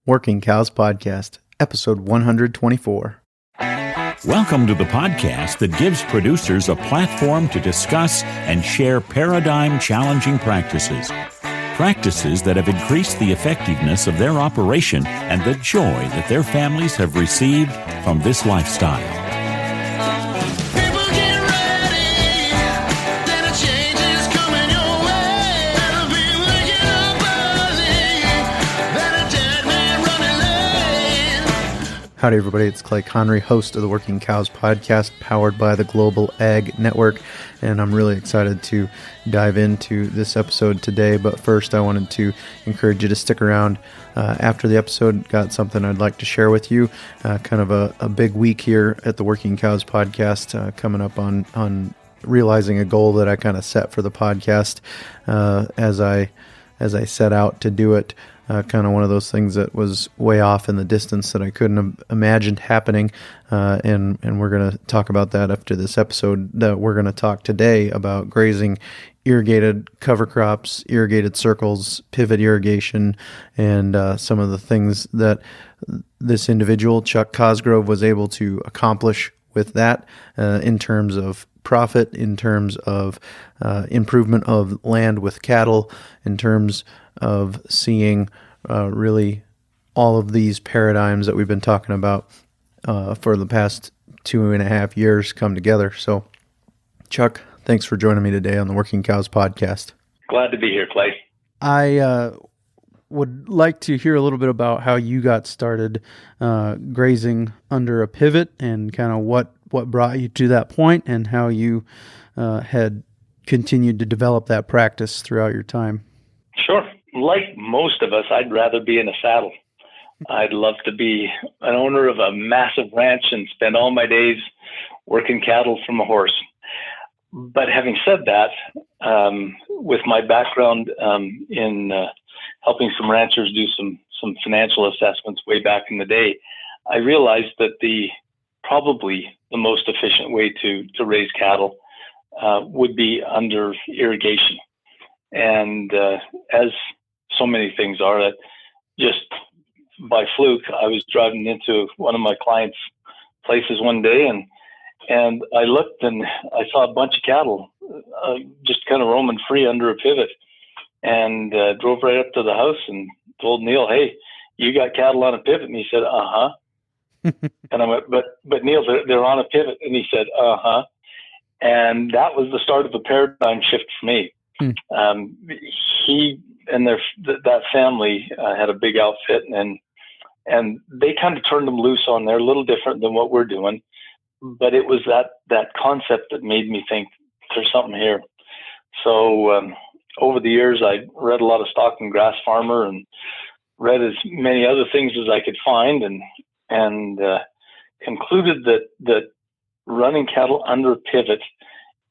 Working Cows Podcast, episode 124. Welcome to the podcast that gives producers a platform to discuss and share paradigm-challenging practices. Practices that have increased the effectiveness of their operation and the joy that their families have received from this lifestyle. Howdy, everybody. It's Clay Connery, host of the Working Cows Podcast, powered by the Global Ag Network, and I'm really excited to dive into this episode today. But first, I wanted to encourage you to stick around after the episode. Got something I'd like to share with you. Kind of a big week here at the Working Cows Podcast, coming up on realizing a goal that I kind of set for the podcast as I set out to do it. Kind of one of those things that was way off in the distance that I couldn't have imagined happening, and we're going to talk about that after this episode. We're going to talk today about grazing, irrigated cover crops, irrigated circles, pivot irrigation, and some of the things that this individual, Chuck Cosgrove, was able to accomplish with that in terms of profit, in terms of improvement of land with cattle, in terms of seeing really all of these paradigms that we've been talking about for the past 2.5 years come together. So, Chuck, thanks for joining me today on the Working Cows Podcast. Glad to be here, Clay. I would like to hear a little bit about how you got started grazing under a pivot and kind of what brought you to that point and how you had continued to develop that practice throughout your time. Sure. Like most of us, I'd rather be in a saddle. I'd love to be an owner of a massive ranch and spend all my days working cattle from a horse. But having said that, with my background in helping some ranchers do some financial assessments way back in the day, I realized that probably the most efficient way to raise cattle would be under irrigation. And as so many things are, that just by fluke, I was driving into one of my clients' places one day, and I looked and I saw a bunch of cattle just kind of roaming free under a pivot, and drove right up to the house and told Neil, "Hey, you got cattle on a pivot?" And he said, "Uh-huh." And I went, but Neil, they're on a pivot. And he said, "Uh-huh." And that was the start of a paradigm shift for me. He and that family had a big outfit, and they kind of turned them loose on there, a little different than what we're doing. But it was that concept that made me think there's something here. So over the years, I read a lot of Stock and Grass Farmer and read as many other things as I could find, and concluded that running cattle under a pivot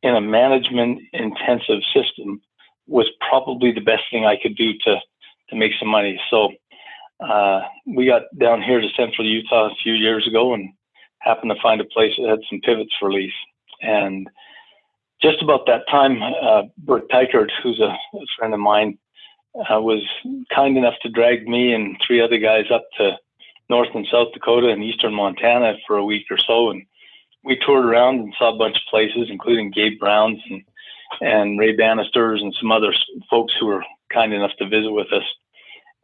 in a management intensive system was probably the best thing I could do to make some money. So we got down here to central Utah a few years ago and happened to find a place that had some pivots for lease. And just about that time, Bert Teichert, who's a friend of mine, was kind enough to drag me and 3 other guys up to North and South Dakota and Eastern Montana for a week or so. And we toured around and saw a bunch of places, including Gabe Brown's and Ray Bannister's and some other folks who were kind enough to visit with us.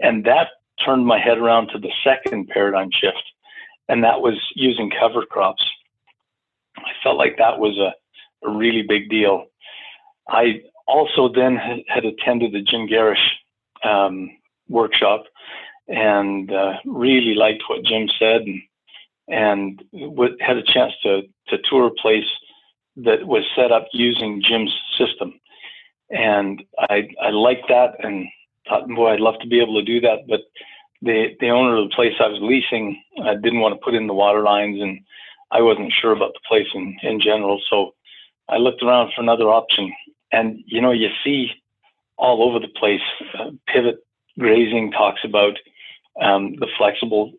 And that turned my head around to the second paradigm shift, and that was using cover crops. I felt like that was a really big deal. I also then had attended the Jim Garish workshop and really liked what Jim said, and had a chance to tour a place that was set up using Jim's system. And I liked that and thought, boy, I'd love to be able to do that. But the owner of the place I was leasing didn't want to put in the water lines, and I wasn't sure about the place in general. So I looked around for another option. And, you see all over the place, pivot grazing talks about the flexible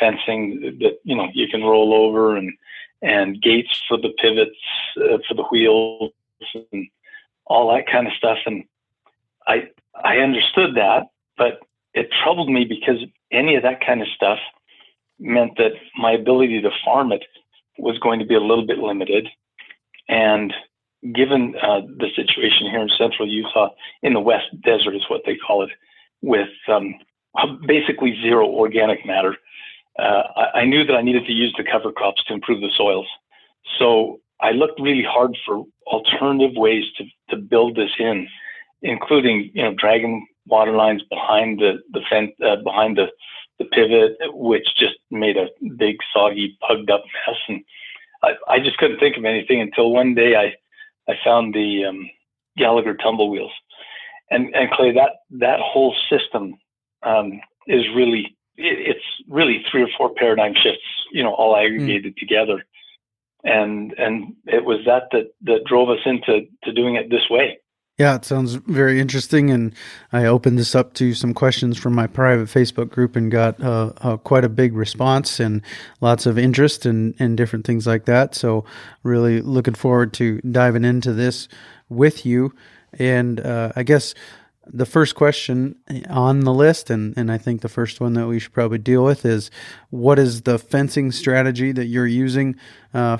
fencing that, you can roll over, and gates for the pivots, for the wheels, and all that kind of stuff. And I understood that, but it troubled me because any of that kind of stuff meant that my ability to farm it was going to be a little bit limited. And given the situation here in central Utah, in the West Desert is what they call it, with basically zero organic matter, I knew that I needed to use the cover crops to improve the soils. So I looked really hard for alternative ways to build this in, including, dragging water lines behind the fence, behind the pivot, which just made a big, soggy, pugged up mess. And I just couldn't think of anything until one day I found the Gallagher tumble wheels. And Clay, that whole system is really, it's really 3 or 4 paradigm shifts, all aggregated together. And it was that drove us into doing it this way. Yeah, it sounds very interesting, and I opened this up to some questions from my private Facebook group and got quite a big response and lots of interest in different things like that. So really looking forward to diving into this with you. And I guess the first question on the list, and I think the first one that we should probably deal with, is what is the fencing strategy that you're using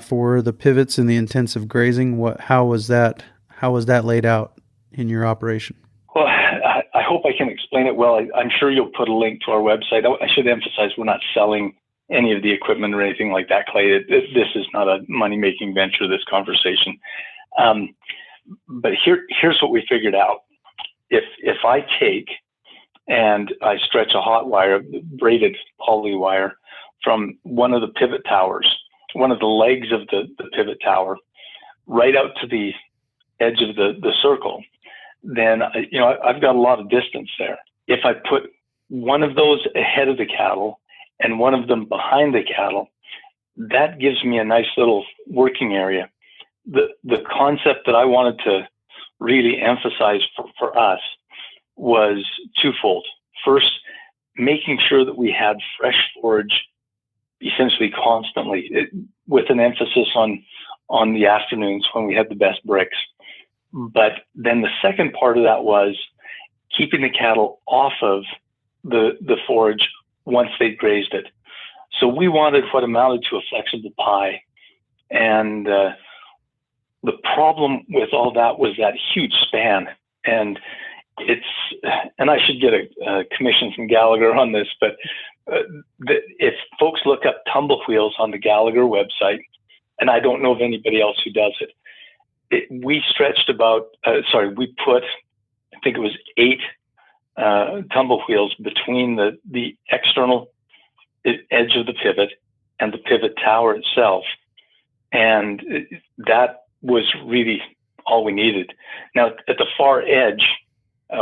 for the pivots and the intensive grazing? How was that laid out in your operation? Well, I hope I can explain it well. I'm sure you'll put a link to our website. I should emphasize we're not selling any of the equipment or anything like that, Clay. This is not a money-making venture, this conversation. But here's what we figured out. If I take and I stretch a hot wire, braided poly wire, from one of the pivot towers, one of the legs of the pivot tower, right out to the edge of the circle, then I've got a lot of distance there. If I put one of those ahead of the cattle and one of them behind the cattle, that gives me a nice little working area. The concept that I wanted to really emphasize for us was twofold. First, making sure that we had fresh forage essentially constantly, with an emphasis on the afternoons when we had the best bricks. But then the second part of that was keeping the cattle off of the forage once they grazed it. So we wanted what amounted to a flexible pie. And the problem with all that was that huge span. And I should get a commission from Gallagher on this, but if folks look up tumble wheels on the Gallagher website, and I don't know of anybody else who does it, we put, I think it was 8 tumble wheels between the external edge of the pivot and the pivot tower itself. And that was really all we needed. Now, at the far edge,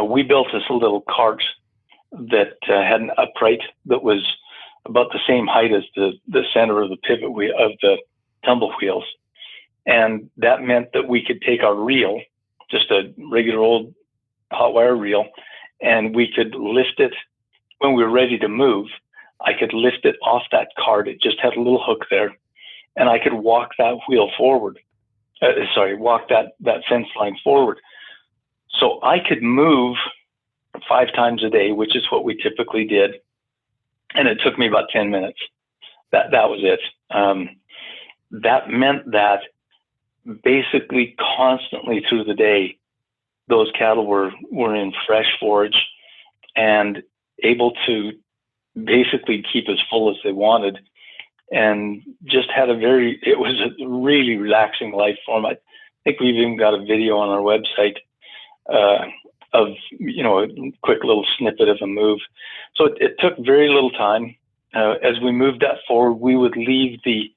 we built this little cart that had an upright that was about the same height as the center of the pivot wheel, of the tumble wheels. And that meant that we could take our reel, just a regular old hot wire reel, and we could lift it when we were ready to move. I could lift it off that cart. It just had a little hook there, and I could walk that wheel forward. Walk that fence line forward. So I could move 5 times a day, which is what we typically did. And it took me about 10 minutes. That was it. That meant that basically constantly through the day, those cattle were in fresh forage and able to basically keep as full as they wanted, and just had it was a really relaxing life form. I think we've even got a video on our website of a quick little snippet of a move. So it took very little time. As we moved that forward, we would leave the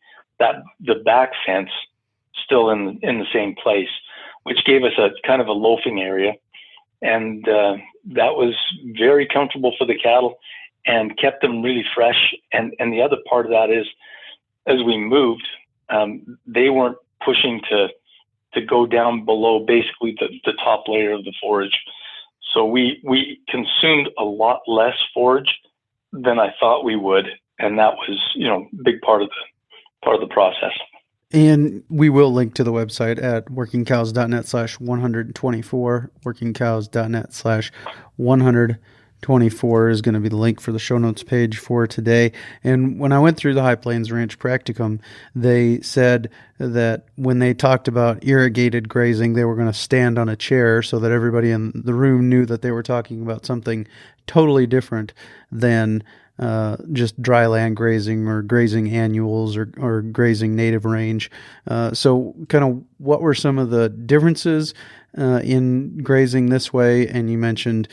back fence still in the same place, which gave us a kind of a loafing area, and that was very comfortable for the cattle and kept them really fresh. And the other part of that is, as we moved, they weren't pushing to go down below basically the top layer of the forage. So we consumed a lot less forage than I thought we would, and that was a big part of the process. And we will link to the website at workingcows.net/124, workingcows.net/124. 24 is going to be the link for the show notes page for today. And when I went through the High Plains Ranch Practicum, they said that when they talked about irrigated grazing, they were going to stand on a chair so that everybody in the room knew that they were talking about something totally different than just dry land grazing or grazing annuals or grazing native range. So kind of what were some of the differences in grazing this way? And you mentioned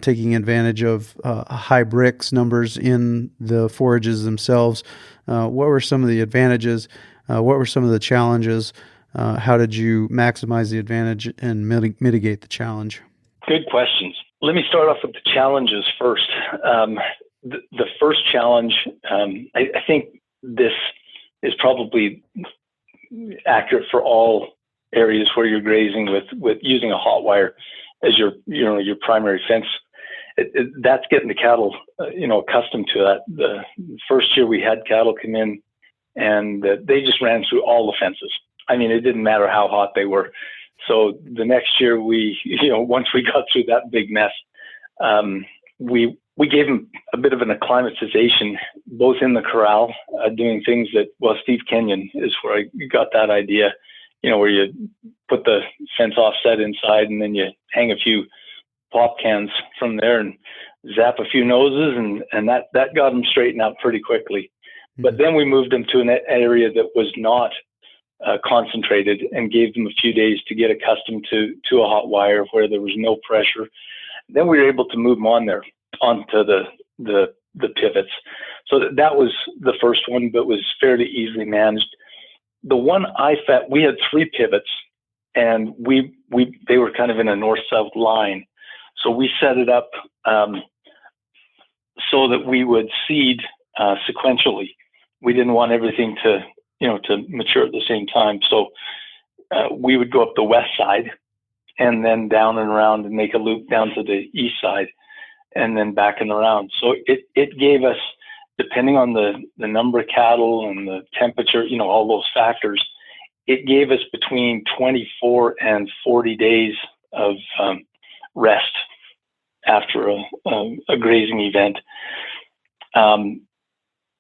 taking advantage of high bricks numbers in the forages themselves. What were some of the advantages? What were some of the challenges? How did you maximize the advantage and mitigate the challenge? Good questions. Let me start off with the challenges first. The first challenge, I think this is probably accurate for all areas where you're grazing with using a hot wire as your primary fence. That's getting the cattle, accustomed to that. The first year we had cattle come in and they just ran through all the fences. I mean, it didn't matter how hot they were. So the next year once we got through that big mess, we gave them a bit of an acclimatization, both in the corral, doing things that, Steve Kenyon is where I got that idea, where you put the fence offset inside and then you hang a few pop cans from there and zap a few noses, and that got them straightened out pretty quickly. Mm-hmm. But then we moved them to an area that was not concentrated and gave them a few days to get accustomed to a hot wire where there was no pressure. Then we were able to move them onto the pivots. So that was the first one, but was fairly easily managed. The one I found, we had 3 pivots, and they were kind of in a north-south line. So we set it up so that we would seed sequentially. We didn't want everything to mature at the same time. So we would go up the west side and then down and around and make a loop down to the east side and then back and around. So it gave us, depending on the number of cattle and the temperature, all those factors, it gave us between 24 and 40 days of rest after a grazing event.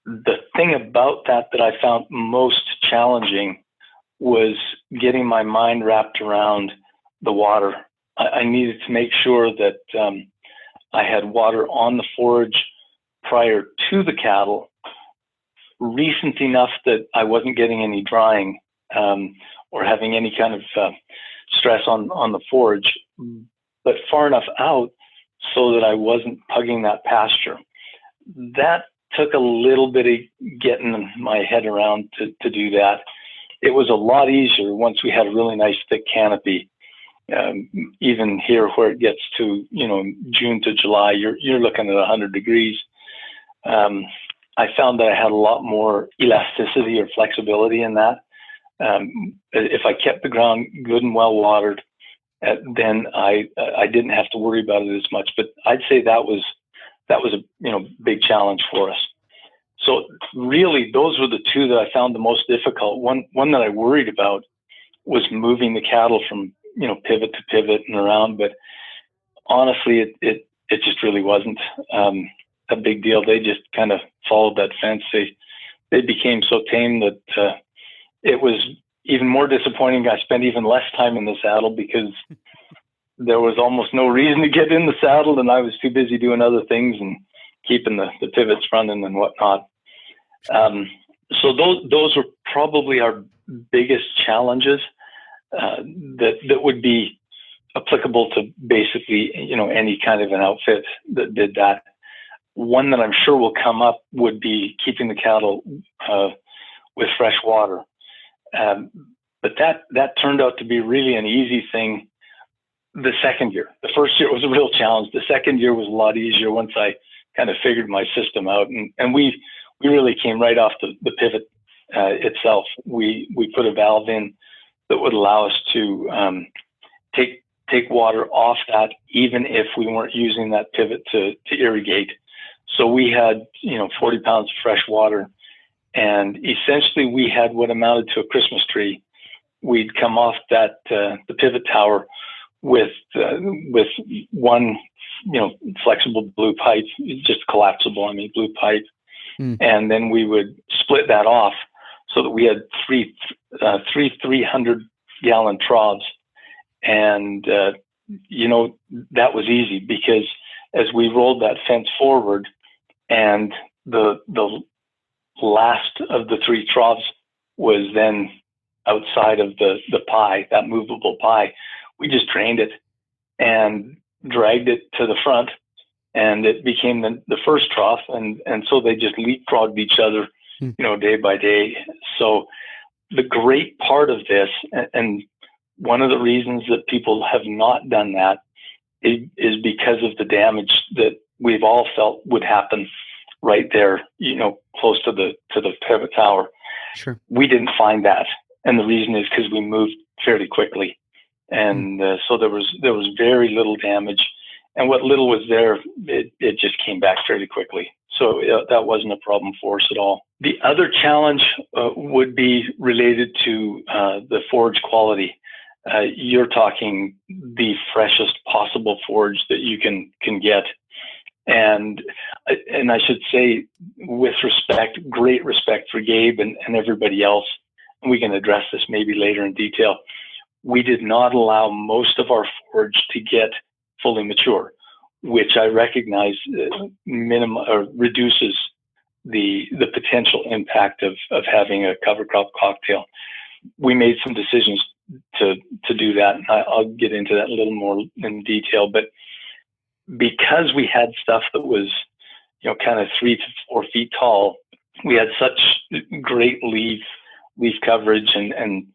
The thing about that I found most challenging was getting my mind wrapped around the water. I needed to make sure that I had water on the forage prior to the cattle, recent enough that I wasn't getting any drying or having any kind of stress on the forage, but far enough out so that I wasn't pugging that pasture. That took a little bit of getting my head around to do that. It was a lot easier once we had a really nice thick canopy. Even here where it gets to, June to July, you're looking at 100 degrees. I found that I had a lot more elasticity or flexibility in that. If I kept the ground good and well watered, then I didn't have to worry about it as much. But I'd say that was a big challenge for us. So really, those were the 2 that I found the most difficult. One that I worried about was moving the cattle from pivot to pivot and around. But honestly, it just really wasn't a big deal. They just kind of followed that fence. They became so tame that it was even more disappointing. I spent even less time in the saddle because there was almost no reason to get in the saddle, and I was too busy doing other things and keeping the pivots running and whatnot. So those were probably our biggest challenges that would be applicable to basically, any kind of an outfit that did that. One that I'm sure will come up would be keeping the cattle with fresh water. But that turned out to be really an easy thing the second year. The first year was a real challenge. The second year was a lot easier once I kind of figured my system out. And we really came right off the pivot itself. We put a valve in that would allow us to take water off that, even if we weren't using that pivot to irrigate. So we had 40 pounds of fresh water, and essentially we had what amounted to a Christmas tree. We'd come off that the pivot tower with one, flexible blue pipe, just collapsible, blue pipe. And then we would split that off so that we had three 300-gallon troughs. And, that was easy because as we rolled that fence forward and the last of the three troughs was then outside of the pie, that movable pie, we just drained it and dragged it to the front, and it became the first trough. And so they just leapfrogged each other, day by day. So the great part of this, and one of the reasons that people have not done that is because of the damage that we've all felt would happen right there, close to the pivot tower. Sure. We didn't find that. And the reason is because we moved fairly quickly. And so there was very little damage. And what little was there, it just came back fairly quickly. So that wasn't a problem for us at all. The other challenge would be related to the forage quality. You're talking the freshest possible forage that you can get. And I should say, with great respect for Gabe and everybody else, and we can address this maybe later in detail, we did not allow most of our forage to get fully mature, which I recognize reduces the potential impact of having a cover crop cocktail. We made some decisions to do that, and I'll get into that a little more in detail. But because we had stuff that was, kind of 3 to 4 feet tall, we had such great leaf coverage, and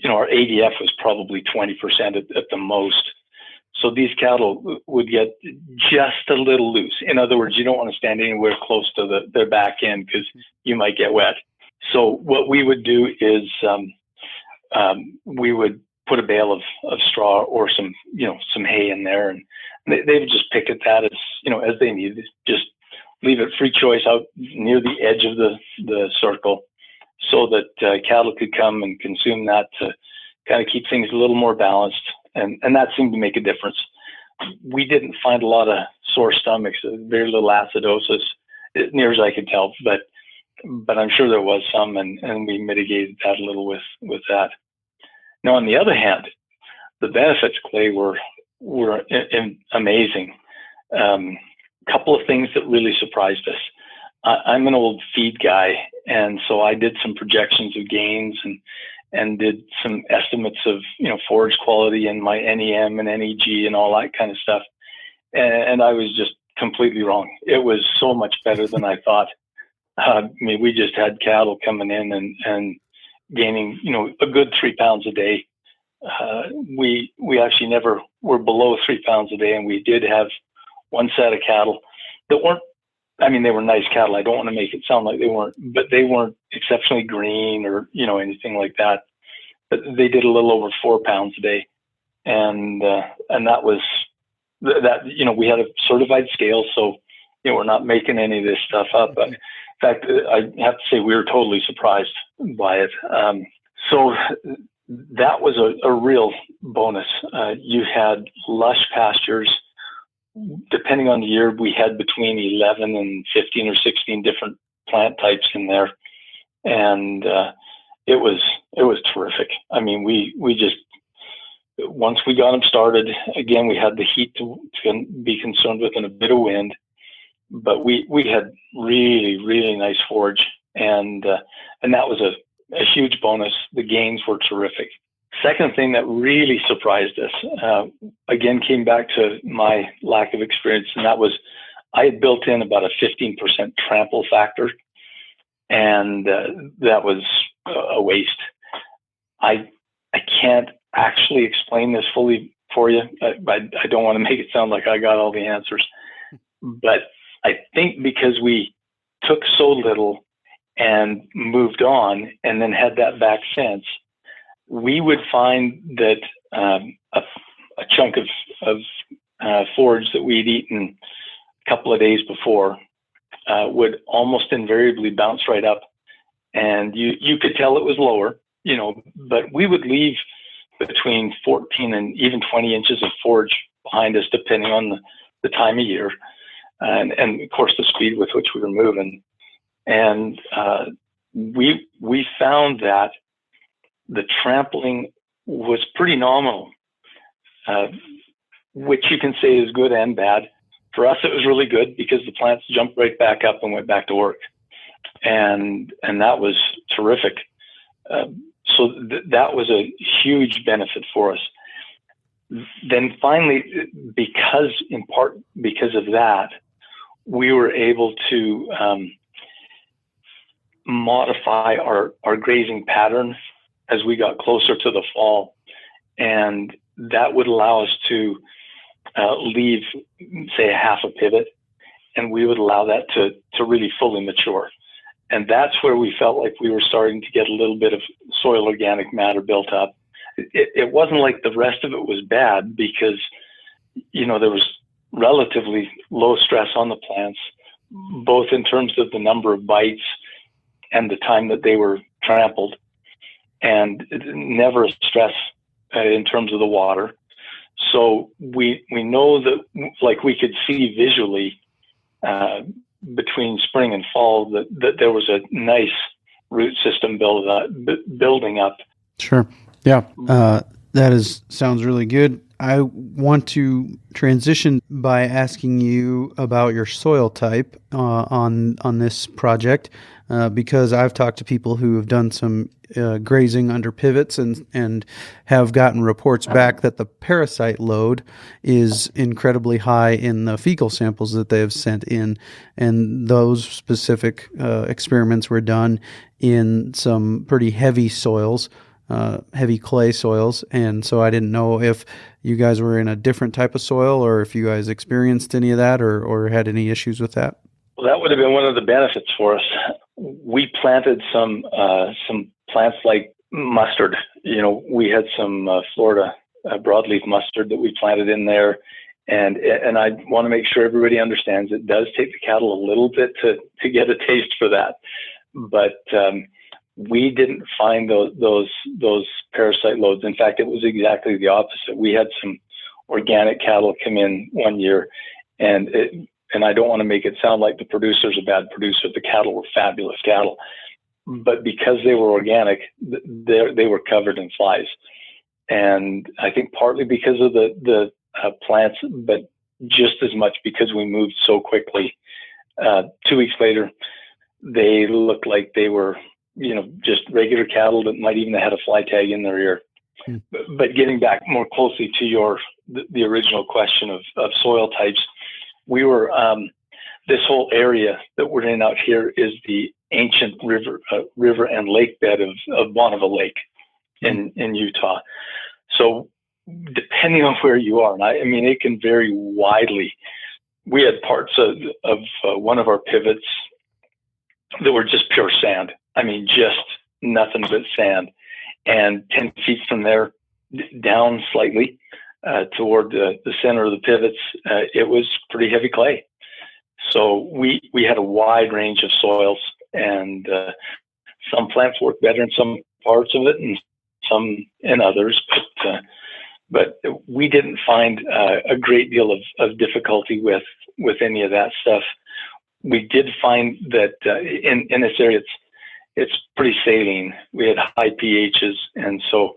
our ADF was probably 20% at the most. So these cattle would get just a little loose. In other words, you don't want to stand anywhere close to their back end because you might get wet. So what we would do is we would put a bale of straw or some hay in there, and they would just pick at that as they needed. Just leave it free choice out near the edge of the circle, so that cattle could come and consume that to kind of keep things a little more balanced. And that seemed to make a difference. We didn't find a lot of sore stomachs, very little acidosis, near as I could tell, but I'm sure there was some, and we mitigated that a little with that. Now, on the other hand, the benefits, Clay, were amazing. Couple of things that really surprised us. I'm an old feed guy, and so I did some projections of gains and did some estimates of forage quality and my NEM and NEG and all that kind of stuff. And I was just completely wrong. It was so much better than I thought. We just had cattle coming in and gaining a good 3 pounds a day. We actually never were below 3 pounds a day, and we did have one set of cattle that weren't, they were nice cattle. I don't want to make it sound like they weren't, but they weren't exceptionally green or, anything like that. But they did a little over 4 pounds a day. And that was that, we had a certified scale. So, we're not making any of this stuff up. But in fact, I have to say we were totally surprised by it. So that was a real bonus. You had lush pastures. Depending on the year, we had between 11 and 15 or 16 different plant types in there. And it was terrific. We just, once we got them started, again, we had the heat to be concerned with and a bit of wind, but we had really, really nice forage. And that was a huge bonus. The gains were terrific. Second thing that really surprised us, again, came back to my lack of experience, and that was I had built in about a 15% trample factor, and that was a waste. I can't actually explain this fully for you. I don't want to make it sound like I got all the answers, but I think because we took so little and moved on and then had that back fence, we would find that a chunk of forage that we'd eaten a couple of days before would almost invariably bounce right up. And you could tell it was lower, but we would leave between 14 and even 20 inches of forage behind us, depending on the time of year, and of course the speed with which we were moving. And we found that the trampling was pretty nominal, which you can say is good and bad. For us, it was really good because the plants jumped right back up and went back to work, and that was terrific. So that was a huge benefit for us. Then finally, in part because of that, we were able to modify our grazing pattern as we got closer to the fall, and that would allow us to leave, say, a half a pivot, and we would allow that to really fully mature. And that's where we felt like we were starting to get a little bit of soil organic matter built up. It wasn't like the rest of it was bad because, there was relatively low stress on the plants, both in terms of the number of bites and the time that they were trampled, and never a stress in terms of the water. So we know that, like, we could see visually between spring and fall that there was a nice root system building up. Sure. Yeah. That sounds really good. I want to transition by asking you about your soil type on this project, because I've talked to people who have done some grazing under pivots and have gotten reports back that the parasite load is incredibly high in the fecal samples that they have sent in, and those specific experiments were done in some pretty heavy soils, heavy clay soils. And so I didn't know if you guys were in a different type of soil or if you guys experienced any of that or had any issues with that. Well, that would have been one of the benefits for us. We planted some plants like mustard. We had some Florida broadleaf mustard that we planted in there. And I want to make sure everybody understands it does take the cattle a little bit to get a taste for that. But we didn't find those parasite loads. In fact, it was exactly the opposite. We had some organic cattle come in one year, and I don't want to make it sound like the producer's a bad producer. The cattle were fabulous cattle, but because they were organic, they were covered in flies. And I think partly because of the plants, but just as much because we moved so quickly. 2 weeks later, they looked like they were, just regular cattle that might even have had a fly tag in their ear. Mm. But getting back more closely to the original question of soil types, we were, this whole area that we're in out here is the ancient river and lake bed of Bonneville Lake in Utah. So depending on where you are, and I mean, it can vary widely. We had parts of one of our pivots that were just pure sand. I mean, just nothing but sand. And 10 feet from there, down slightly toward the center of the pivots, it was pretty heavy clay. So we had a wide range of soils, and some plants work better in some parts of it and some in others. But we didn't find a great deal of difficulty with any of that stuff. We did find that in this area, it's pretty saline. We had high pHs, and so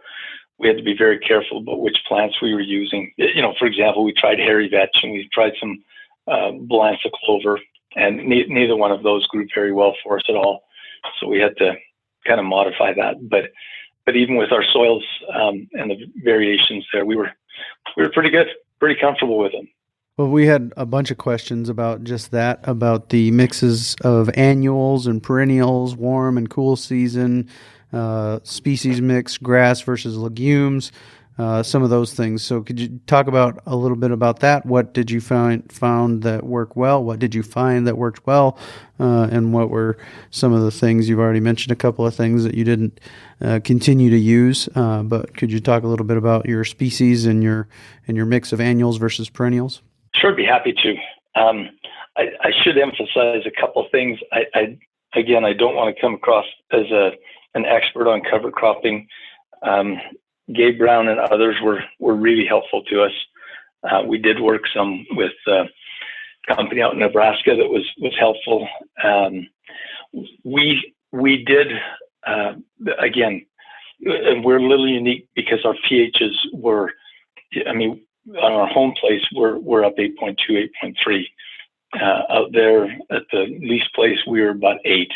we had to be very careful about which plants we were using. For example, we tried hairy vetch and we tried some Balanza clover, and neither one of those grew very well for us at all. So we had to kind of modify that. But even with our soils and the variations there, we were pretty good, pretty comfortable with them. Well, we had a bunch of questions about just that, about the mixes of annuals and perennials, warm and cool season, species mix, grass versus legumes, some of those things. So could you talk about a little bit about that? What did you found that worked well? What did you find that worked well? And what were some of the things? You've already mentioned a couple of things that you didn't continue to use, but could you talk a little bit about your species and your mix of annuals versus perennials? Sure, I'd be happy to. I should emphasize a couple of things. I don't want to come across as an expert on cover cropping. Gabe Brown and others were really helpful to us. We did work some with a company out in Nebraska that was helpful. We did, again, and we're a little unique because our pHs were, I mean, on our home place, we're up 8.2, 8.3. Out there at the lease place, we were about 8.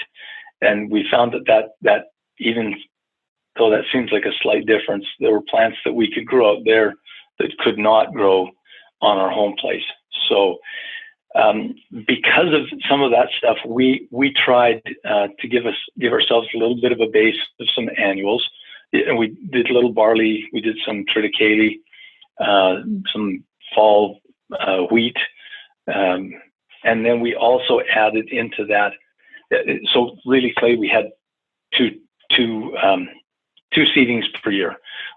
And we found that even though that seems like a slight difference, there were plants that we could grow out there that could not grow on our home place. So because of some of that stuff, we tried to give ourselves a little bit of a base of some annuals. And we did little barley, we did some triticale, some fall wheat, and then we also added into that. So really, Clay, we had two seedings per year.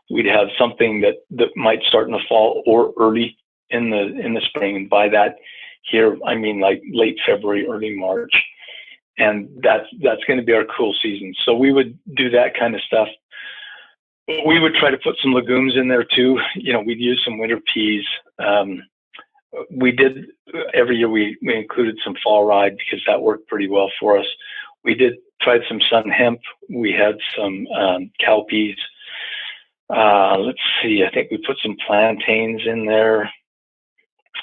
We'd have something that might start in the fall or early in the spring. And by that here, I mean like late February, early March. And that's going to be our cool season. So we would do that kind of stuff. We would try to put some legumes in there too. You know, we'd use some winter peas. We did every year. We included some fall rye because that worked pretty well for us. We tried some sun hemp. We had some cowpeas. Let's see. I think we put some plantains in there,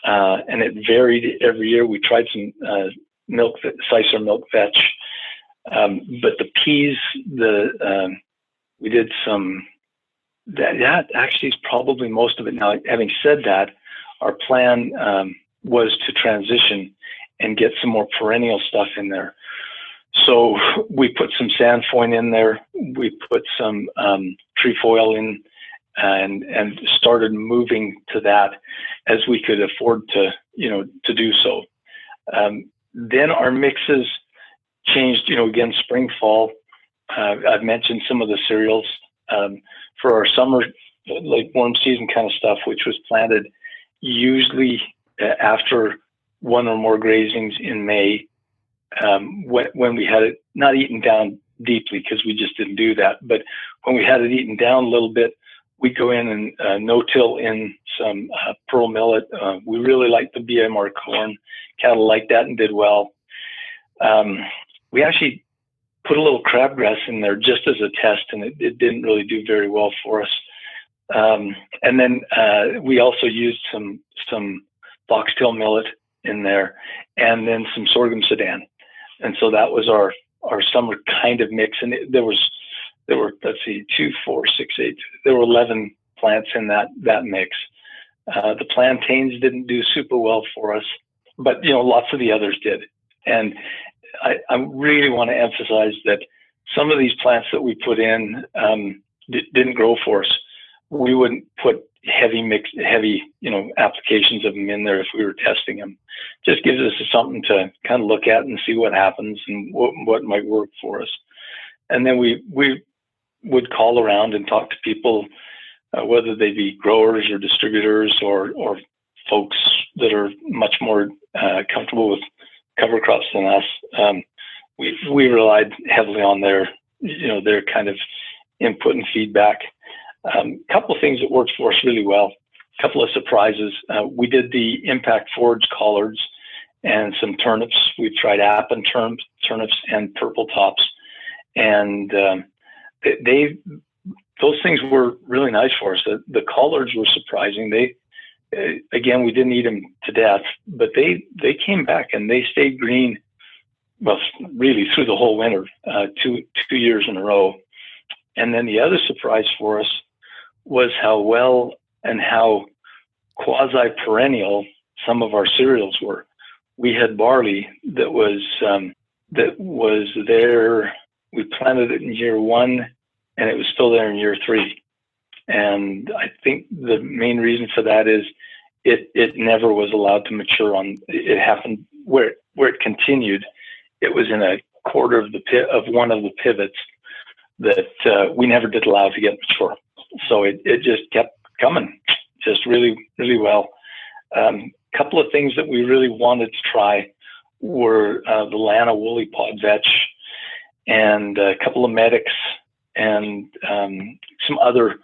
and it varied every year. We tried some Sicer milk vetch, but the peas, we did some. That actually is probably most of it. Now, having said that, our plan was to transition and get some more perennial stuff in there. So we put some sandfoin in there. We put some trefoil in, and started moving to that as we could afford to do so. Then our mixes changed. Again, spring, fall. I've mentioned some of the cereals for our summer, like warm season kind of stuff, which was planted usually after one or more grazings in May, when we had it not eaten down deeply, because we just didn't do that. But when we had it eaten down a little bit, we'd go in and no-till in some pearl millet. We really liked the BMR corn. Cattle liked that and did well. We actually put a little crabgrass in there just as a test, and it didn't really do very well for us. And then we also used some foxtail millet in there, and then some sorghum sudan. And so that was our summer kind of mix. And there were, let's see, 2, 4, 6, 8. There were 11 plants in that mix. The plantains didn't do super well for us, but lots of the others did. And I really want to emphasize that some of these plants that we put in didn't grow for us. We wouldn't put heavy applications of them in there if we were testing them. Just gives us something to kind of look at and see what happens and what might work for us. And then we would call around and talk to people, whether they be growers or distributors or folks that are much more comfortable with cover crops than us. We relied heavily on their kind of input and feedback. Couple of things that worked for us really well. A couple of surprises. We did the impact forage collards and some turnips. We tried apple turnips and purple tops, and those things were really nice for us. The collards were surprising. Again, we didn't eat them to death, but they came back and they stayed green, well, really through the whole winter, 2 years in a row. And then the other surprise for us was how well and how quasi-perennial some of our cereals were. We had barley that was there. We planted it in year 1, and it was still there in year 3. And I think the main reason for that is it never was allowed to mature on. It happened where it continued. It was in a quarter of one of the pivots that we never did allow to get mature. So it just kept coming, just really, really well. Couple of things that we really wanted to try were the Lana Woolly Pod Vetch and a couple of medics and some other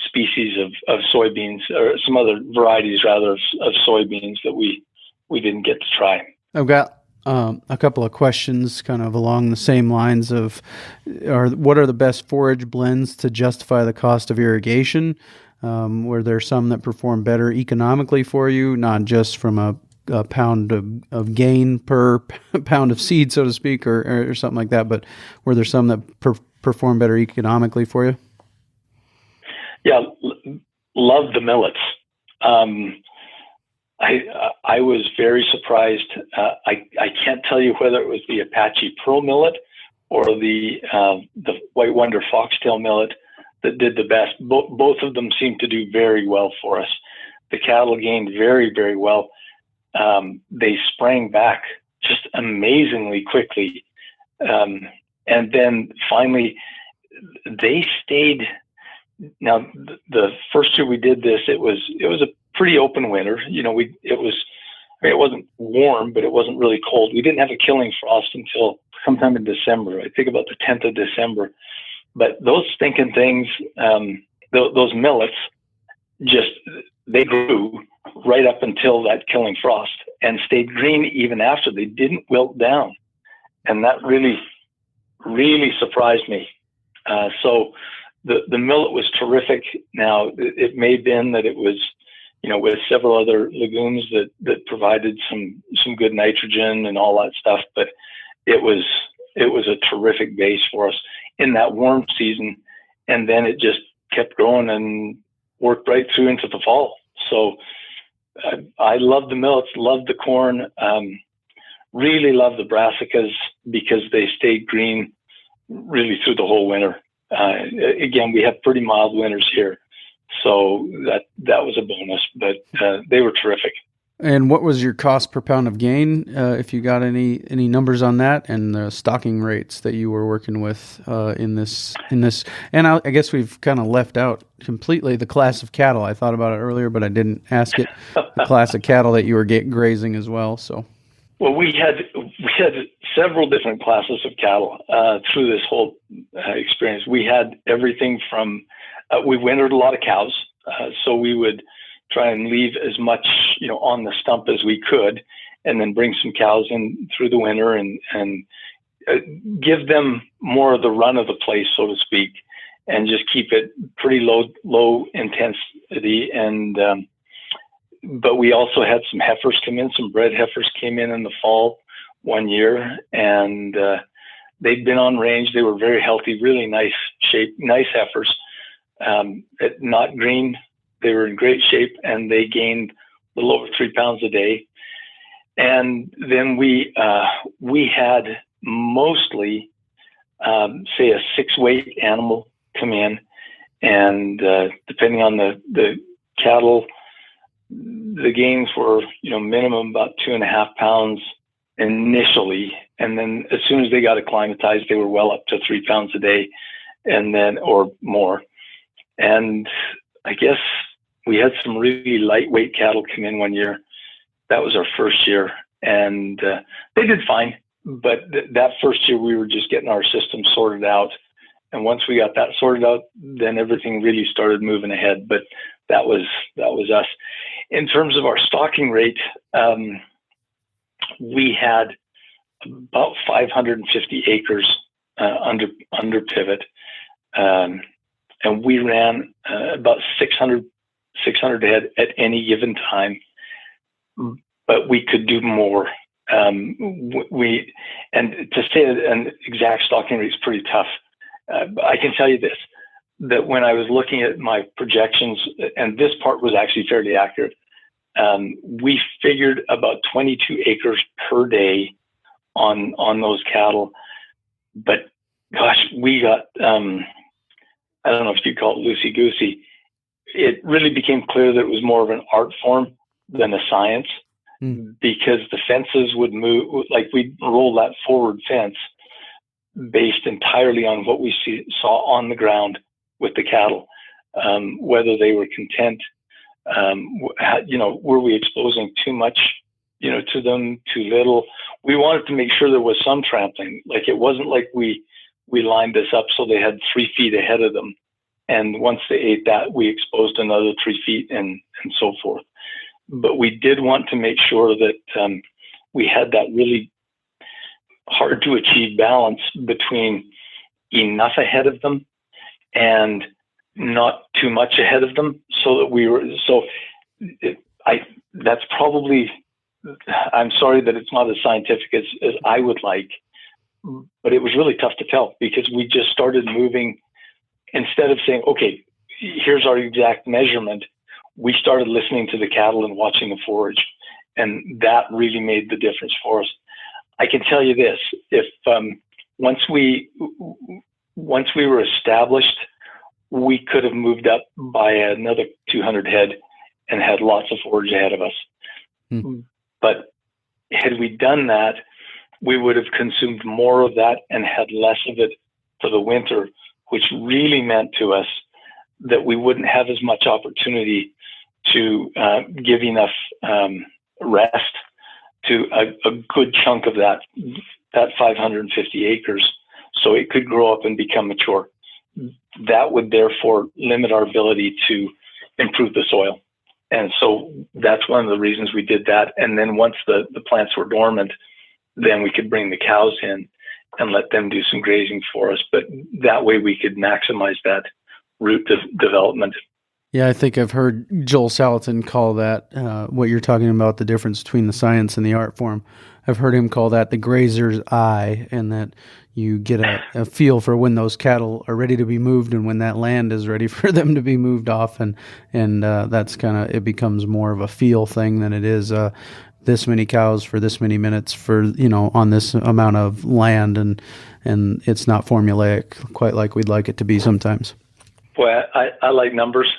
species of soybeans, or some other varieties rather of soybeans that we didn't get to try. I've got a couple of questions kind of along the same lines of what are the best forage blends to justify the cost of irrigation? Were there some that perform better economically for you, not just from a pound of gain per pound of seed, so to speak, or something like that, but were there some that perform better economically for you? Yeah, love the millets. I was very surprised. I can't tell you whether it was the Apache Pearl millet or the White Wonder Foxtail millet that did the best. Both of them seemed to do very well for us. The cattle gained very, very well. They sprang back just amazingly quickly. And then finally, they stayed. Now, the first year we did this, it was a pretty open winter. It wasn't warm, but it wasn't really cold. We didn't have a killing frost until sometime in December. I think about the 10th of December. But those stinking things, those millets, they grew right up until that killing frost and stayed green even after. They didn't wilt down. And that really, really surprised me. So the millet was terrific. Now, it may have been that it was, with several other legumes that provided some good nitrogen and all that stuff, but it was a terrific base for us in that warm season. And then it just kept growing and worked right through into the fall. So I love the millets, love the corn, really love the brassicas because they stayed green really through the whole winter. Again, we have pretty mild winters here, so that was a bonus, but they were terrific. And what was your cost per pound of gain, if you got any numbers on that, and the stocking rates that you were working with in this? And I guess we've kind of left out completely the class of cattle. I thought about it earlier, but I didn't ask it. The class of cattle that you were grazing as well. So, well, we had several different classes of cattle through this whole experience. We had everything from we wintered a lot of cows, so we would try and leave as much, on the stump as we could, and then bring some cows in through the winter and give them more of the run of the place, so to speak, and just keep it pretty low intensity. And but we also had some heifers come in. Some bred heifers came in the fall one year, and they'd been on range. They were very healthy, really nice shape, nice heifers. Not green. They were in great shape, and they gained a little over 3 pounds a day. And then we had mostly, say, a 6-weight animal come in, and depending on the cattle, the gains were, minimum about 2.5 pounds initially, and then as soon as they got acclimatized, they were well up to 3 pounds a day, and then or more. And I guess we had some really lightweight cattle come in one year. That was our first year, and they did fine. But that first year, we were just getting our system sorted out. And once we got that sorted out, then everything really started moving ahead. But that was us. In terms of our stocking rate, we had about 550 acres under pivot, and we ran about 600 head at any given time. But we could do more. And to say an exact stocking rate is pretty tough. I can tell you this, that when I was looking at my projections, and this part was actually fairly accurate, we figured about 22 acres per day on those cattle. But gosh, we got, I don't know if you'd call it loosey-goosey. It really became clear that it was more of an art form than a science, because the fences would move, like we'd roll that forward fence based entirely on what we saw on the ground with the cattle, whether they were content, were we exposing too much, to them, too little. We wanted to make sure there was some trampling. Like, it wasn't like we lined this up so they had 3 feet ahead of them And once they ate that, we exposed another 3 feet and so forth. But we did want to make sure that we had that really hard to achieve balance between enough ahead of them and not too much ahead of them, so that we were, that's probably, I'm sorry that it's not as scientific as I would like, but it was really tough to tell, because we just started moving. Instead of saying, okay, here's our exact measurement, we started listening to the cattle and watching them forage. And that really made the difference for us. I can tell you this, if once we were established, we could have moved up by another 200 head and had lots of forage ahead of us. Mm-hmm. But had we done that, we would have consumed more of that and had less of it for the winter, which really meant to us that we wouldn't have as much opportunity to give enough rest to a good chunk of that 550 acres, so it could grow up and become mature. That would therefore limit our ability to improve the soil. And so that's one of the reasons we did that. And then once the plants were dormant, then we could bring the cows in and let them do some grazing for us. But that way we could maximize that root development. Yeah, I think I've heard Joel Salatin call that, what you're talking about, the difference between the science and the art form. I've heard him call that the grazer's eye, and that you get a feel for when those cattle are ready to be moved and when that land is ready for them to be moved off. And that's kind of, it becomes more of a feel thing than it is this many cows for this many minutes for, on this amount of land. And it's not formulaic quite like we'd like it to be sometimes. Boy, I like numbers.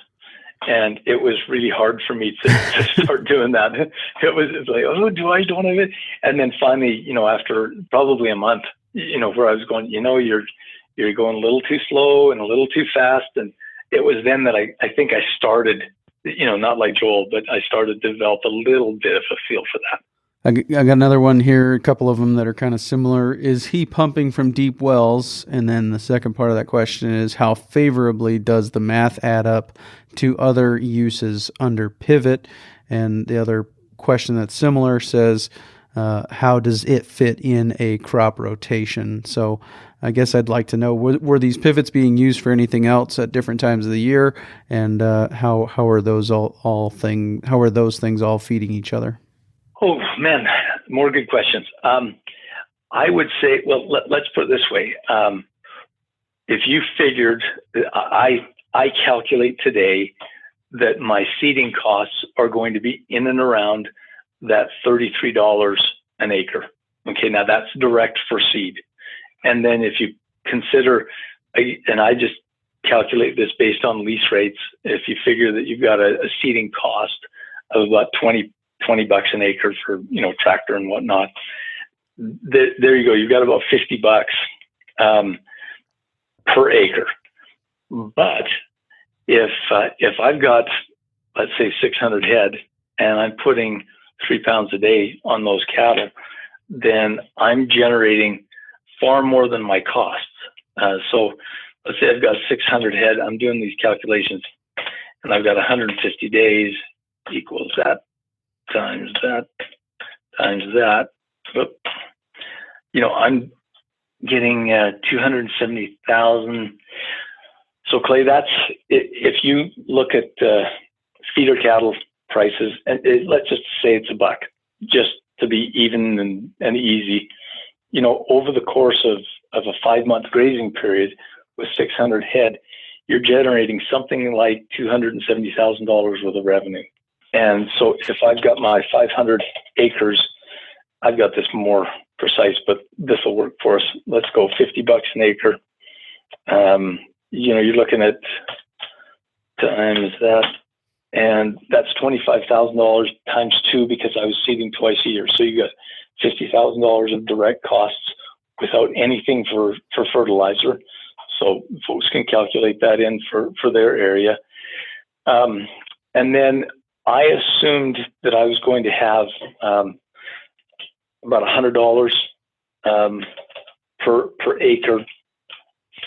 And it was really hard for me to start doing that. It's like, oh, don't have it. And then finally, after probably a month, where I was going, you're going a little too slow and a little too fast. And it was then that I think I started, not like Joel, but I started to develop a little bit of a feel for that. I got another one here, a couple of them that are kind of similar. Is he pumping from deep wells? And then the second part of that question is, how favorably does the math add up to other uses under pivot? And the other question that's similar says, how does it fit in a crop rotation? So I guess I'd like to know, were these pivots being used for anything else at different times of the year? And how are those how are those things all feeding each other? Oh, man, more good questions. I would say, well, let's put it this way. If you figured, I calculate today that my seeding costs are going to be in and around that $33 an acre. Okay, now that's direct for seed. And then if you consider, and I just calculate this based on lease rates, if you figure that you've got a seeding cost of about $20 an acre for, tractor and whatnot, there you go. You've got about $50 per acre. But if I've got, let's say, 600 head and I'm putting 3 pounds a day on those cattle, then I'm generating far more than my costs. So let's say I've got 600 head. I'm doing these calculations, and I've got 150 days equals that times that times that. I'm getting 270,000. So Clay, that's, if you look at feeder cattle prices, and let's just say it's $1, just to be even and easy, over the course of a 5-month grazing period with 600 head, you're generating something like $270,000 worth of revenue. And so if I've got my 500 acres, I've got this more precise, but this will work for us. Let's go $50 an acre. You're looking at times that, and that's $25,000 times 2 because I was seeding twice a year. So you got $50,000 of direct costs without anything for fertilizer. So folks can calculate that in for their area. And then I assumed that I was going to have about $100 per acre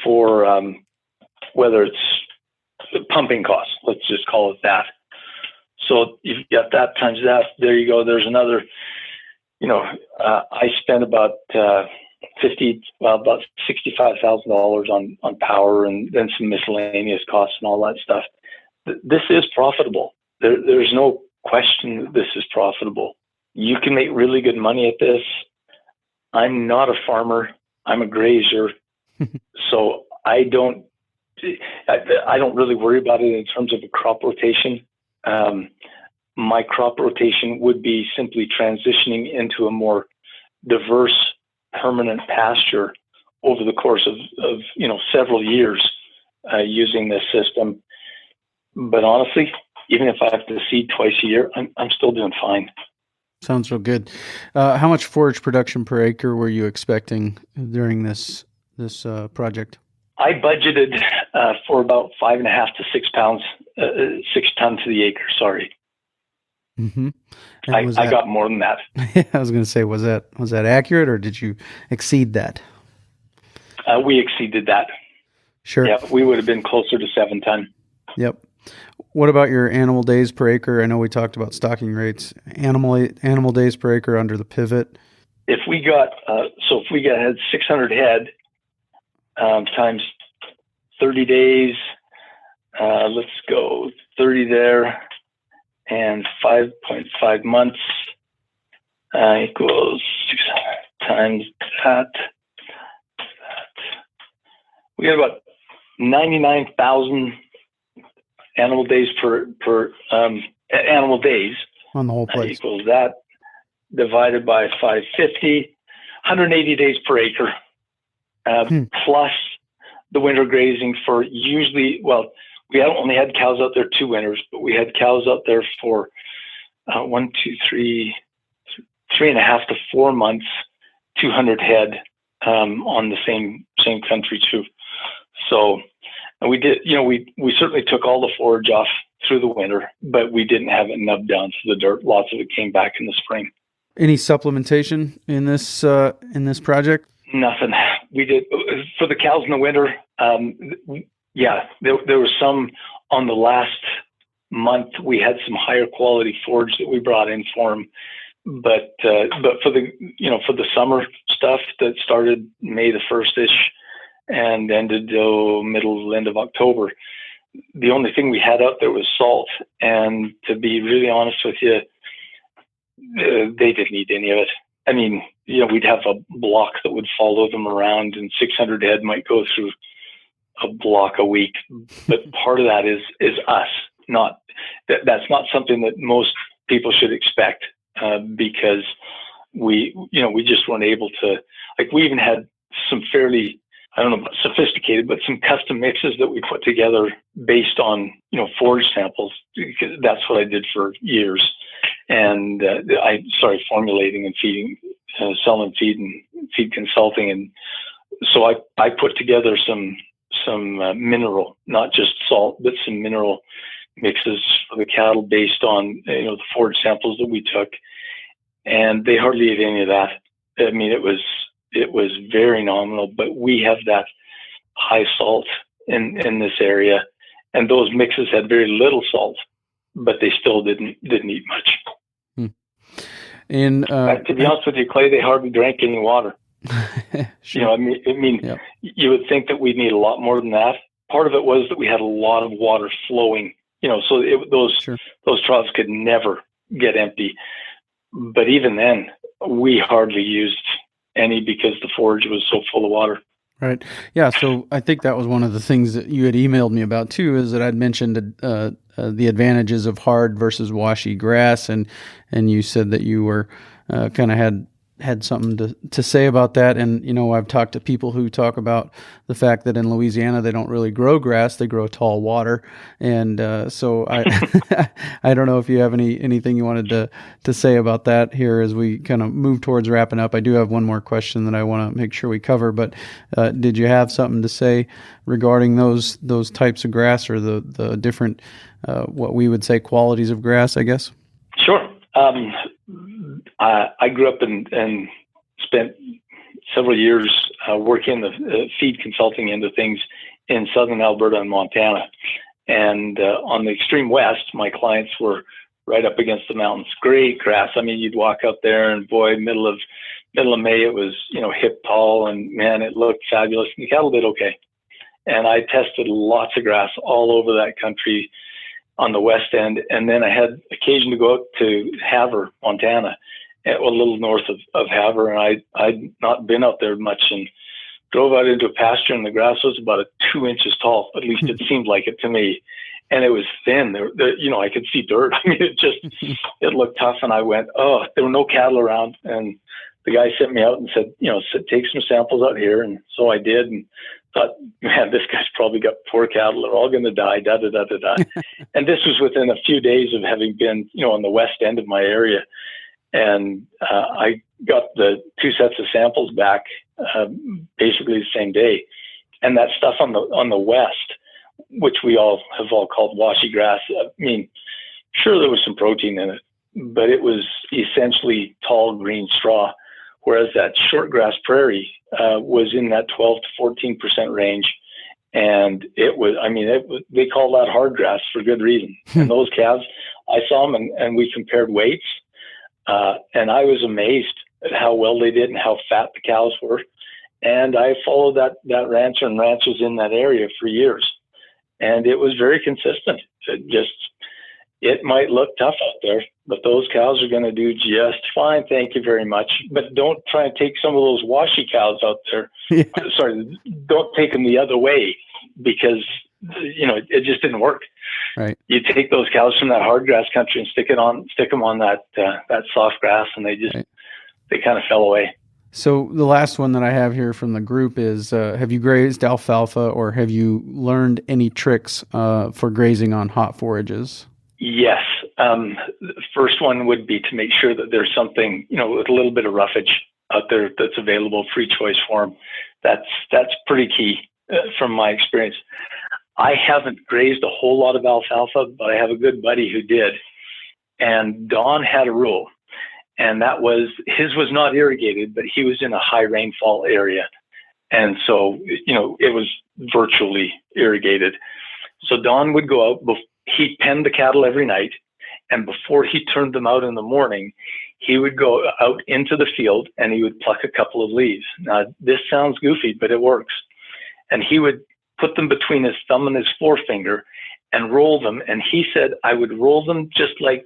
for whether it's pumping costs. Let's just call it that. So you've got that times that. There you go. There's another. I spent about about $65,000 on power, and then some miscellaneous costs and all that stuff. This is profitable. There's no question that this is profitable. You can make really good money at this. I'm not a farmer. I'm a grazier. So I don't really worry about it in terms of a crop rotation. My crop rotation would be simply transitioning into a more diverse, permanent pasture over the course of several years using this system. But honestly, even if I have to seed twice a year, I'm still doing fine. Sounds real good. How much forage production per acre were you expecting during this project? I budgeted for about 5.5 to 6 pounds, 6 tons to the acre. Sorry. Mm-hmm. I got more than that. I was going to say, was that accurate, or did you exceed that? We exceeded that. Sure. Yeah, we would have been closer to 7 ton. Yep. What about your animal days per acre? I know we talked about stocking rates. Animal days per acre under the pivot. If we had 600 head times 30 days, let's go 30 there, and 5.5 months equals 600 times that. We got about 99,000 animal days per animal days on the whole place equals that divided by 550, 180 days per acre, plus the winter grazing for usually, we only had cows out there 2 winters, but we had cows out there for 3.5 to 4 months, 200 head on the same country too. So we did, we certainly took all the forage off through the winter, but we didn't have it nubbed down to the dirt. Lots of it came back in the spring. Any supplementation in this project? Nothing. We did for the cows in the winter. There was some on the last month. We had some higher quality forage that we brought in for them, but for the summer stuff that started May the 1st-ish and ended end of October, the only thing we had out there was salt. And to be really honest with you, they didn't need any of it. I mean, we'd have a block that would follow them around, and 600 head might go through a block a week. But part of that is us. That's not something that most people should expect, because we just weren't able to. Like, we even had some fairly, I don't know about sophisticated, but some custom mixes that we put together based on forage samples. Because that's what I did for years. And I started formulating and feeding, selling feed and feed consulting. And so I put together some mineral, not just salt, but some mineral mixes for the cattle based on the forage samples that we took. And they hardly ate any of that. I mean, it was very nominal, but we have that high salt in this area, and those mixes had very little salt, but they still didn't eat much. And to be honest with you, Clay, they hardly drank any water. Sure. I mean, yep. You would think that we'd need a lot more than that. Part of it was that we had a lot of water flowing, so those troughs could never get empty. But even then, we hardly used any because the forage was so full of water. Right. Yeah. So I think that was one of the things that you had emailed me about too, is that I'd mentioned the advantages of hard versus washy grass, and you said that you were kind of had something to say about that. And I've talked to people who talk about the fact that in Louisiana they don't really grow grass; they grow tall water. And so I I don't know if you have anything you wanted to say about that here as we kind of move towards wrapping up. I do have one more question that I want to make sure we cover, but did you have something to say regarding those types of grass, or the different what we would say qualities of grass, I guess? Sure. I grew up and spent several years working the feed consulting end of things in southern Alberta and Montana. And on the extreme west, my clients were right up against the mountains. Great grass. I mean, you'd walk out there, and boy, middle of May, it was hip tall, and man, it looked fabulous. And the cattle did okay. And I tested lots of grass all over that country on the west end. And then I had occasion to go out to Havre, Montana, a little north of Havre. And I'd not been out there much, and drove out into a pasture, and the grass was about 2 inches tall. At least it seemed like it to me. And it was thin. I could see dirt. I mean, it looked tough. And I went, oh, there were no cattle around. And the guy sent me out and said, take some samples out here. And so I did, and thought, man, this guy's probably got poor cattle. They're all going to die, da-da-da-da-da. And this was within a few days of having been, on the west end of my area. And I got the 2 sets of samples back basically the same day. And that stuff on the west, which we have all called washy grass, I mean, sure, there was some protein in it, but it was essentially tall green straw. Whereas that short grass prairie was in that 12 to 14% range. And they call that hard grass for good reason. And those calves, I saw them, and we compared weights. And I was amazed at how well they did and how fat the cows were. And I followed that rancher and ranches in that area for years. And it was very consistent. It might look tough out there, but those cows are going to do just fine. Thank you very much. But don't try and take some of those washy cows out there. Yeah. Sorry, don't take them the other way, because it just didn't work. Right. You take those cows from that hard grass country and stick them on that soft grass, and they kind of fell away. So the last one that I have here from the group is, have you grazed alfalfa, or have you learned any tricks for grazing on hot forages? Yes. The first one would be to make sure that there's something, with a little bit of roughage out there that's available, free choice for them. That's pretty key from my experience. I haven't grazed a whole lot of alfalfa, but I have a good buddy who did. And Don had a rule, and that was, his was not irrigated, but he was in a high rainfall area. And so, it was virtually irrigated. So Don would go out, he'd pen the cattle every night, and before he turned them out in the morning, he would go out into the field and he would pluck a couple of leaves. Now, this sounds goofy, but it works. And he would put them between his thumb and his forefinger and roll them. And he said, I would roll them just like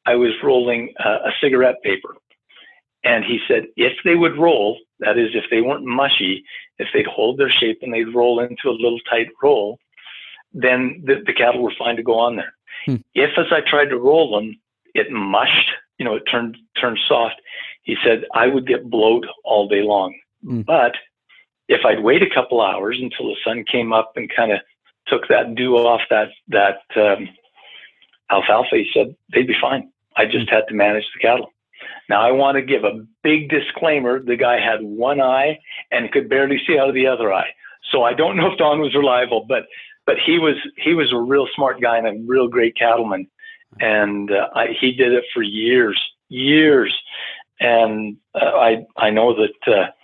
I was rolling a cigarette paper. And he said, if they would roll, that is, if they weren't mushy, if they'd hold their shape and they'd roll into a little tight roll, then the cattle were fine to go on there. If, as I tried to roll them, it mushed, it turned soft, he said, I would get blowed all day long. But if I'd wait a couple hours until the sun came up and kind of took that dew off that alfalfa, he said, they'd be fine. I just had to manage the cattle. Now, I want to give a big disclaimer. The guy had one eye and could barely see out of the other eye. So I don't know if Don was reliable, but he was a real smart guy and a real great cattleman. And he did it for years. And I know that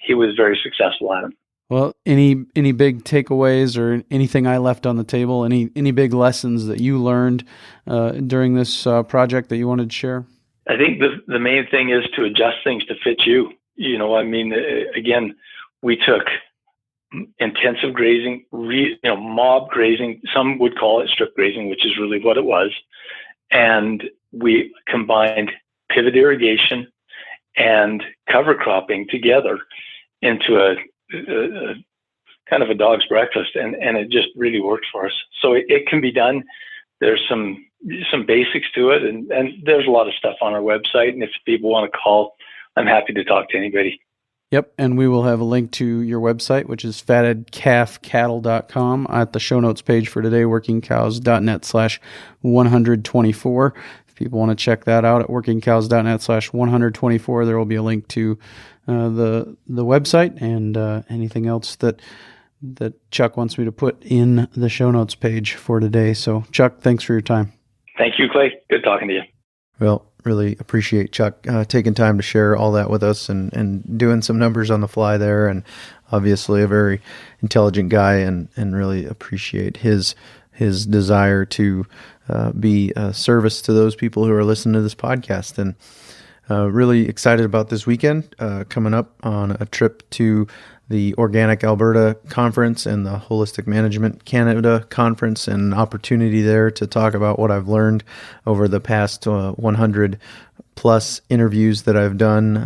he was very successful at it. Well, any big takeaways or anything I left on the table? Any big lessons that you learned during this project that you wanted to share? I think the main thing is to adjust things to fit you. Again, we took intensive grazing, mob grazing. Some would call it strip grazing, which is really what it was. And we combined pivot irrigation and cover cropping together into a kind of a dog's breakfast, and it just really worked for us. So it can be done. There's some basics to it, and there's a lot of stuff on our website. And if people want to call, I'm happy to talk to anybody. Yep, and we will have a link to your website, which is fattedcalfcattle.com, at the show notes page for today, workingcows.net/124. If people want to check that out at workingcows.net/124, there will be a link to the website and anything else that Chuck wants me to put in the show notes page for today. So, Chuck, thanks for your time. Thank you, Clay. Good talking to you. Well, really appreciate Chuck taking time to share all that with us and doing some numbers on the fly there. And obviously a very intelligent guy, and really appreciate his his desire to be a service to those people who are listening to this podcast. And really excited about this weekend coming up on a trip to the Organic Alberta Conference and the Holistic Management Canada Conference, and an opportunity there to talk about what I've learned over the past 100 plus interviews that I've done,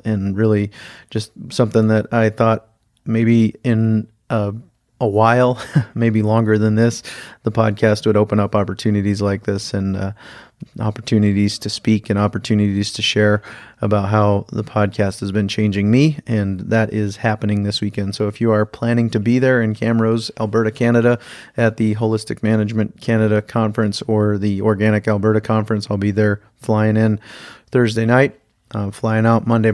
and really just something that I thought maybe in a while, maybe longer than this, the podcast would open up opportunities like this, and opportunities to speak and opportunities to share about how the podcast has been changing me, and that is happening this weekend. So if you are planning to be there in Camrose, Alberta, Canada, at the Holistic Management Canada Conference or the Organic Alberta Conference, I'll be there flying in Thursday night, flying out Monday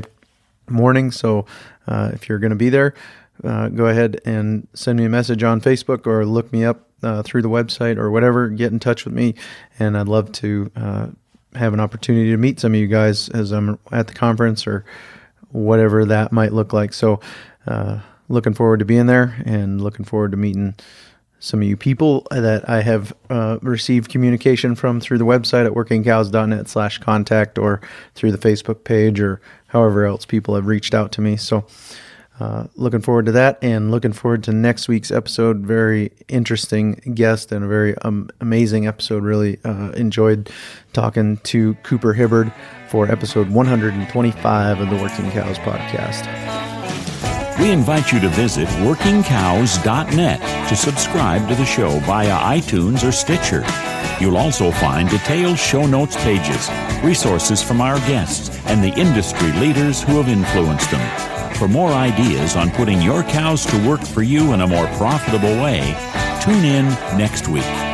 morning. So if you're going to be there, go ahead and send me a message on Facebook or look me up through the website or whatever. Get in touch with me, and I'd love to have an opportunity to meet some of you guys as I'm at the conference or whatever that might look like. So looking forward to being there, and looking forward to meeting some of you people that I have received communication from through the website at workingcows.net/contact, or through the Facebook page, or however else people have reached out to me. So looking forward to that, and looking forward to next week's episode. Very interesting guest and a very amazing episode. Really enjoyed talking to Cooper Hibbard for episode 125 of the Working Cows podcast. We invite you to visit workingcows.net to subscribe to the show via iTunes or Stitcher. You'll also find detailed show notes pages, resources from our guests, and the industry leaders who have influenced them. For more ideas on putting your cows to work for you in a more profitable way, tune in next week.